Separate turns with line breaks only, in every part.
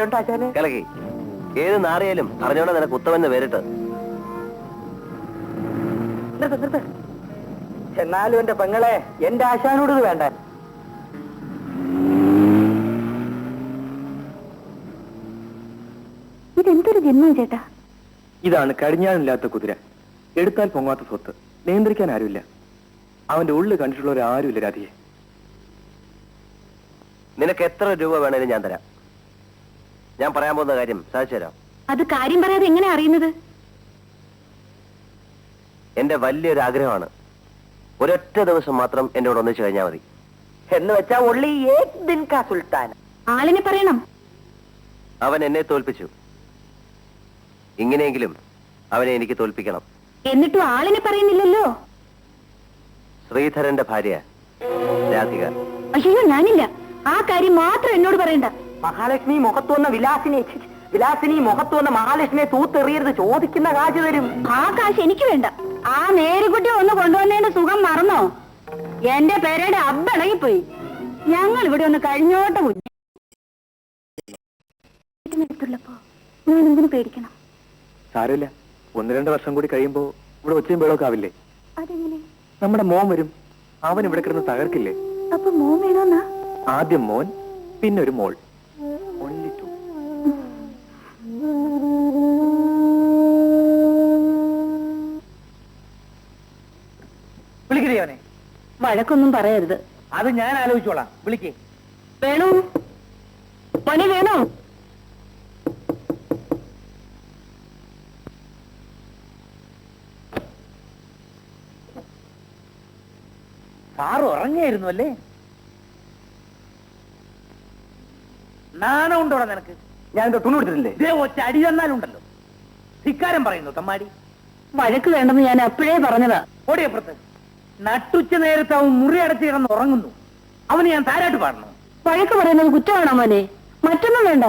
എങ്ങനെയുണ്ട് ആശാനെ?
കലക്കി. ഏത് നാറിയാലും അറിഞ്ഞോടെ നിനക്ക് ഉത്തമന്റെ പേരിട്ട്.
എന്നാലും എന്റെ പെങ്ങളെ, എന്റെ ആശാനോട് ഇത് വേണ്ട.
ഇതെന്തൊരു ജന്മം ചേട്ടാ.
ഇതാണ് കടിഞ്ഞാണില്ലാത്ത കുതിര, എടുത്താൽ പൊങ്ങാത്ത സ്വത്ത്, നിയന്ത്രിക്കാൻ ആരുമില്ല. അവന്റെ ഉള്ളിൽ കണ്ടിട്ടുള്ളവർ ആരുമില്ല രാധിയെ.
നിനക്ക് എത്ര രൂപ വേണേലും ഞാൻ തരാം. ഞാൻ പറയാൻ പോകുന്ന കാര്യം സാധിച്ചു തരാം.
അത് കാര്യം പറയാതെ എങ്ങനെ അറിയുന്നത്?
എന്റെ വലിയൊരു ആഗ്രഹമാണ്. ഒരൊറ്റ ദിവസം മാത്രം എന്റെ കൂടെ ഒന്നിച്ചു കഴിഞ്ഞാൽ മതി.
എന്ന് വെച്ചാ ഒള്ളി ഏക് ദിൻ കാ സുൽത്താൻ.
ആളിനെ പറയണം.
അവൻ എന്നെ തോൽപ്പിച്ചു. ഇങ്ങനെയെങ്കിലും അവനെ എനിക്ക് തോൽപ്പിക്കണം.
എന്നിട്ടും ആളിനെ പറയുന്നില്ലല്ലോ.
ശ്രീധരന്റെ ഭാര്യ രാധിക.
അയ്യോ, ഞാനില്ല. ആ കാര്യം മാത്രം എന്നോട് പറയണ്ട.
മഹാലക്ഷ്മി മുഖത്ത് വന്ന വിലാസിനി മുഖത്ത് വന്ന മഹാലക്ഷ്മിയെ തൂത്തെറിയരുത്. ചോദിക്കുന്ന കാശ് തരും.
ആ കാശ് എനിക്ക് വേണ്ട. ആ നേരുകുട്ടി ഒന്ന് കൊണ്ടുവന്നതിന്റെ സുഖം മറന്നോ? എന്റെ പേരുടെ അബ്ബളകിപ്പോയി. ഞങ്ങൾ ഇവിടെ ഒന്ന് കഴിഞ്ഞോട്ട് വീട്ടിനടുത്തുള്ളപ്പോ ഞാൻ എന്തിനു പേടിക്കണം?
സാരമില്ല, 1-2 വർഷം കൂടി കഴിയുമ്പോ ഇവിടെ ഒച്ചയും ബേളൊക്കെ ആവില്ലേ?
അതെങ്ങനെ?
നമ്മുടെ മോൻ വരും, അവൻ ഇവിടെ കിടന്ന് തകർക്കില്ലേ?
അപ്പൊ മോൻ വേണോന്നാ?
ആദ്യം മോൻ, പിന്നെ ഒരു മോൾ. Only 2.
വിളിക്കണേ.
വഴക്കൊന്നും പറയരുത്.
അത് ഞാൻ ആലോചിച്ചോളാം. വിളിക്കേ.
വേണോ മോനെ? വേണോ?
സാറ് ഉറങ്ങിയായിരുന്നു അല്ലേ? നാണം ഉണ്ടോടാ നിനക്ക്?
ഞാൻ എന്താ തുണി കൊടുത്തിട്ടില്ലേ?
ഇതേ ഒറ്റ അടി തന്നാലുണ്ടല്ലോ. ധിക്കാരം പറയുന്നു തമ്മാടി.
വഴക്ക് വേണ്ടെന്ന് ഞാൻ അപ്പോഴേ പറഞ്ഞതാ.
ഓടിയപ്പുറത്ത് നട്ടുച്ച നേരത്ത് അവൻ മുറി അടച്ച് കിടന്ന് ഉറങ്ങുന്നു. അവന് ഞാൻ താരാട്ട് പാടണം.
വഴക്ക് പറയുന്നത് കുറ്റമാണോ മോനെ? മറ്റൊന്നും വേണ്ട.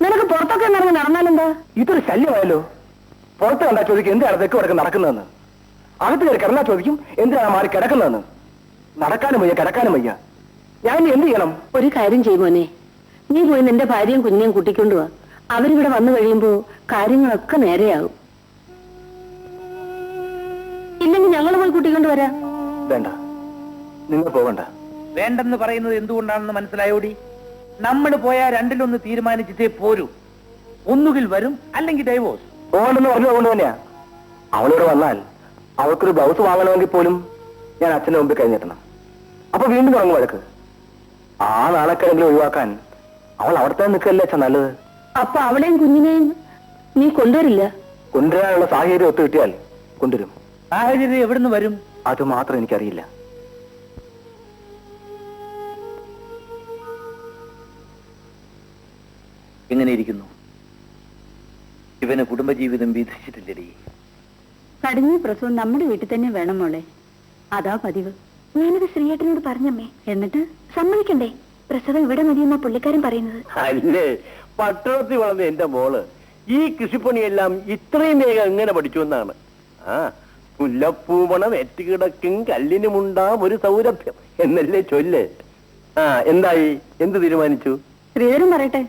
നിനക്ക് പുറത്തൊക്കെ ഇറങ്ങി നടന്നാലെന്താ?
ഇതൊരു ശല്യമായല്ലോ. പുറത്ത് കണ്ടാ ചോദിക്കും എന്തിനാണ് തെക്ക് വടക്ക് നടക്കുന്നതെന്ന്. അകത്ത് കയറി കിടന്നാ ചോദിക്കും എന്തിനാണ് മാറി കിടക്കുന്നതെന്ന്. നടക്കാനും വയ്യ, കിടക്കാനും വയ്യ. ഞാൻ ഇനി എന്ത് ചെയ്യണം?
ഒരു കാര്യം ചെയ്യുമോനെ, നീ പോയി നിന്റെ ഭാര്യയും കുഞ്ഞിനെയും കൂട്ടിക്കൊണ്ടുവാ. അവരിവിടെ വന്നു കഴിയുമ്പോ കാര്യങ്ങളൊക്കെ നേരെയാകും. ഇല്ലെങ്കിൽ ഞങ്ങൾ പോയി കൂട്ടിക്കൊണ്ടുവരാം.
വേണ്ട, നിങ്ങൾ പോകണ്ട.
വേണ്ടെന്ന് പറയുന്നത് എന്തുകൊണ്ടാണെന്ന് മനസ്സിലായോടി? നമ്മൾ പോയാൽ രണ്ടിലൊന്ന് തീരുമാനിച്ചിട്ടേ പോരൂ. ഒന്നുകിൽ വരും, അല്ലെങ്കിൽ ഡൈവോഴ്സ്.
പോകണ്ടെന്ന് പറഞ്ഞു അതുകൊണ്ട് തന്നെയാ. അവളിവിടെ വന്നാൽ അവൾക്കൊരു ബ്ലൗസ് വാങ്ങണമെങ്കിൽ പോലും ഞാൻ അച്ഛന്റെ മുമ്പിൽ കഴിഞ്ഞിട്ടണം. അപ്പൊ വീണ്ടും തുടങ്ങും വഴക്ക്. ആ നാളെക്കെങ്കിലും ഒഴിവാക്കാൻ അവൾ അവിടെ തന്നെ നിൽക്കല്ലേ അച്ഛൻ നല്ലത്.
അപ്പൊ അവളെയും കുഞ്ഞിനെയും നീ കൊണ്ടുവരില്ല?
കൊണ്ടുവരാനുള്ള സാഹചര്യം ഒത്തു കിട്ടിയാൽ കൊണ്ടുവരും.
സാഹചര്യം എവിടുന്ന് വരും?
അത് മാത്രം എനിക്കറിയില്ല.
എങ്ങനെ ഇരിക്കുന്നു? ഇവന് കുടുംബജീവിതം വീതിച്ചിട്ടില്ലടി.
കടുങ്ങ പ്രസവം നമ്മുടെ വീട്ടിൽ തന്നെ വേണം മോളെ. അതാ പതിവ്. ഞാനത് ശ്രീയേട്ടനോട് പറഞ്ഞമ്മേ. എന്നിട്ട് സമ്മതിക്കണ്ടേ? പ്രസവം ഇവിടെ മതിയെന്നാ പുള്ളിക്കാരൻ പറയുന്നത്.
അല്ലേ, പട്ടണത്തിൽ വളർന്ന എന്റെ മോള് ഈ കൃഷിപ്പണിയെല്ലാം ഇത്രയും വേഗം എങ്ങനെ പഠിച്ചു എന്നാണ്. ആ, മുല്ലപ്പൂവണം എറ്റുകിടക്കും കല്ലിനുമുണ്ടാം ഒരു സൗരഭ്യം എന്നല്ലേ ചൊല്ല്. ആ, എന്തായി? എന്ത് തീരുമാനിച്ചു?
ശ്രീധരൻ പറയട്ടെ.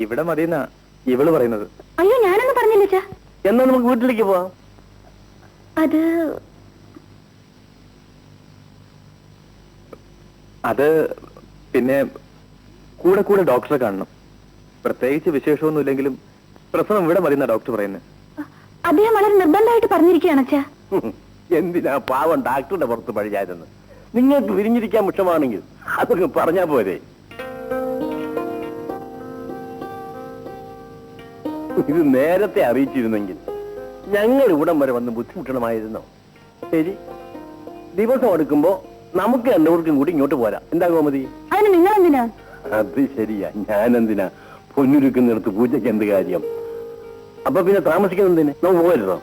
ഇവിടെ മതിയെന്നാ ഇവള് പറയുന്നത്.
അയ്യോ, ഞാനൊന്നും പറഞ്ഞില്ല ചാ.
എന്നാ നമുക്ക് വീട്ടിലേക്ക് പോവാം.
അത് പിന്നെ കൂടെ കൂടെ ഡോക്ടറെ കാണണം. പ്രത്യേകിച്ച് വിശേഷമൊന്നുമില്ലെങ്കിലും പ്രസവം ഇവിടെ മതിയെന്നാ ഡോക്ടർ പറയുന്നത്.
അദ്ദേഹം വളരെ നിർബന്ധമായിട്ട് പറഞ്ഞിരിക്കുകയാണ് അച്ഛാ.
എന്തിനാ പാവം ഡാക്ടറുടെ പുറത്ത് പഴിയാതെന്ന്? നിങ്ങൾക്ക് വിരിഞ്ഞിരിക്കാൻ മുക്ഷമാണെങ്കിൽ അതൊക്കെ പറഞ്ഞാ പോരെ. ഇത് നേരത്തെ അറിയിച്ചിരുന്നെങ്കിൽ ഞങ്ങൾ ഇവിടം വരെ വന്ന് ബുദ്ധിമുട്ടണമായിരുന്നോ? ശരി, ദിവസം എടുക്കുമ്പോ നമുക്ക് രണ്ടുപേർക്കും കൂടി ഇങ്ങോട്ട് പോരാ. എന്താ ഗോമതി?
അതിന് നിങ്ങൾ എന്തിനാ?
അത് ശരിയാ, ഞാനെന്തിനാ? പൊന്നുരുക്കുന്നിടത്ത് പൂജയ്ക്ക് എന്ത് കാര്യം? അപ്പൊ പിന്നെ താമസിക്കുന്നതിന് നമുക്ക് പോകരുതോ?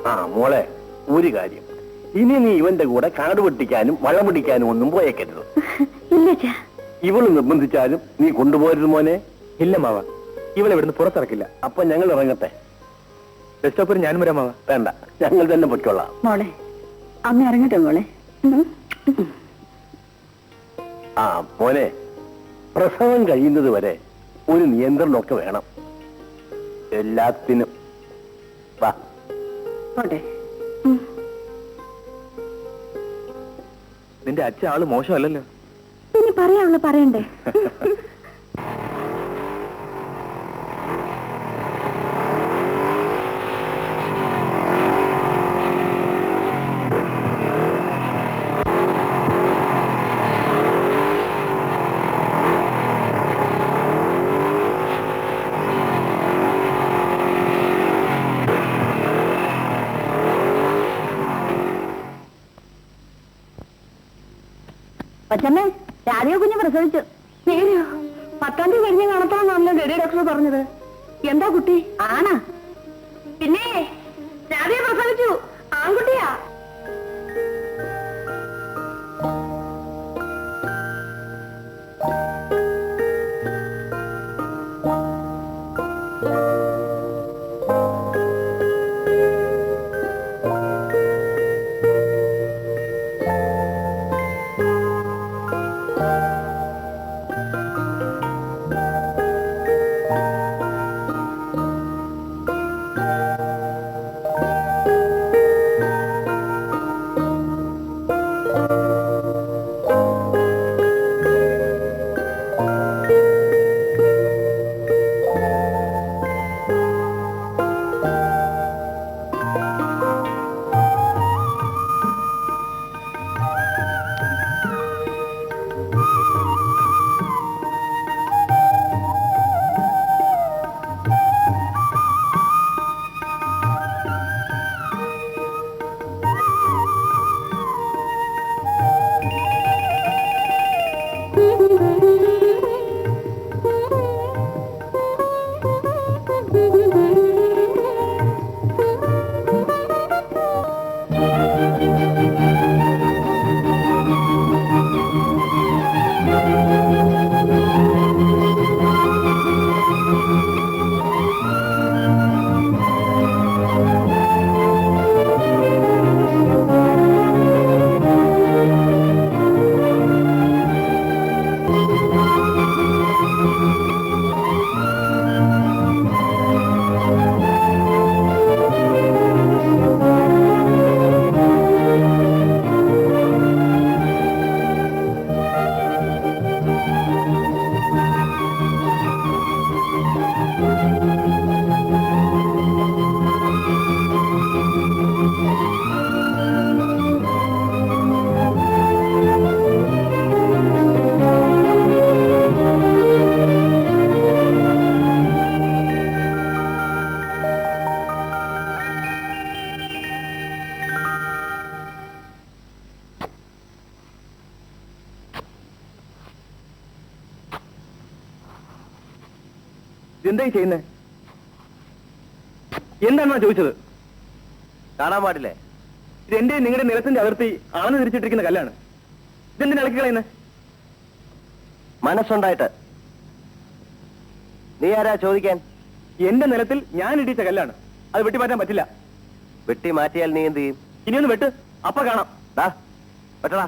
ആ മോളെ, ഒരു കാര്യം, ഇനി നീ ഇവന്റെ കൂടെ കാട് വെട്ടിക്കാനും വളം പിടിക്കാനും ഒന്നും പോയേക്കരുത്. ഇവള് നിർബന്ധിച്ചാലും നീ കൊണ്ടുപോകരുത് മോനെ.
ഇല്ല മാവ, ഇവളെ ഇവിടുന്ന് പുറത്തിറക്കില്ല.
അപ്പൊ ഞങ്ങൾ ഇറങ്ങട്ടെ.
ബസ് സ്റ്റോപ്പിൽ ഞാനും വരാം മാവ.
വേണ്ട, ഞങ്ങൾ തന്നെ പൊയ്ക്കൊള്ളാം.
മോളെ, അമ്മ ഇറങ്ങട്ടെ മോളെ.
ആ മോനെ, പ്രസവം കഴിയുന്നത് വരെ ഒരു നിയന്ത്രണമൊക്കെ വേണം എല്ലാത്തിനും. വാ.
പോട്ടെ.
നിന്റെ അച്ഛൻ ആള് മോശമല്ലല്ലോ.
ഇനി പറയാനുള്ള പറയണ്ടേ? കൊച്ചമ്മേ, രാധിക കുഞ്ഞ് പ്രസവിച്ചു. നേരെയോ? 10-ാം തീയതി കഴിഞ്ഞ് കാണത്തോളാണല്ലോ ലേഡി ഡോക്ടർ പറഞ്ഞത്. എന്താ കുട്ടി? ആണാ? പിന്നെ രാധിക പ്രസവിച്ചു. ആൺകുട്ടിയാ.
എന്തായി ചെയ്യുന്നേ? എന്താണെന്നാ ചോദിച്ചത്?
കാണാൻ പാടില്ലേ?
ഇത് എന്റെ നിങ്ങളുടെ നിലത്തിന്റെ അതിർത്തി ആണെന്ന് തിരിച്ചിട്ടിരിക്കുന്ന കല്ലാണ്. ഇതെന്തിനാ ഇളക്കി കളയുന്നത്?
മനസ്സുണ്ടായിട്ട്. നീ ആരാ ചോദിക്കാൻ?
എന്റെ നിലത്തിൽ ഞാൻ ഇടിച്ച കല്ലാണ്. അത് വെട്ടിമാറ്റാൻ പറ്റില്ല.
വെട്ടി മാറ്റിയാൽ നീ എന്ത് ചെയ്യും?
ഇനിയൊന്ന് വെട്ട്, അപ്പ കാണാം.
വെട്ടടാ.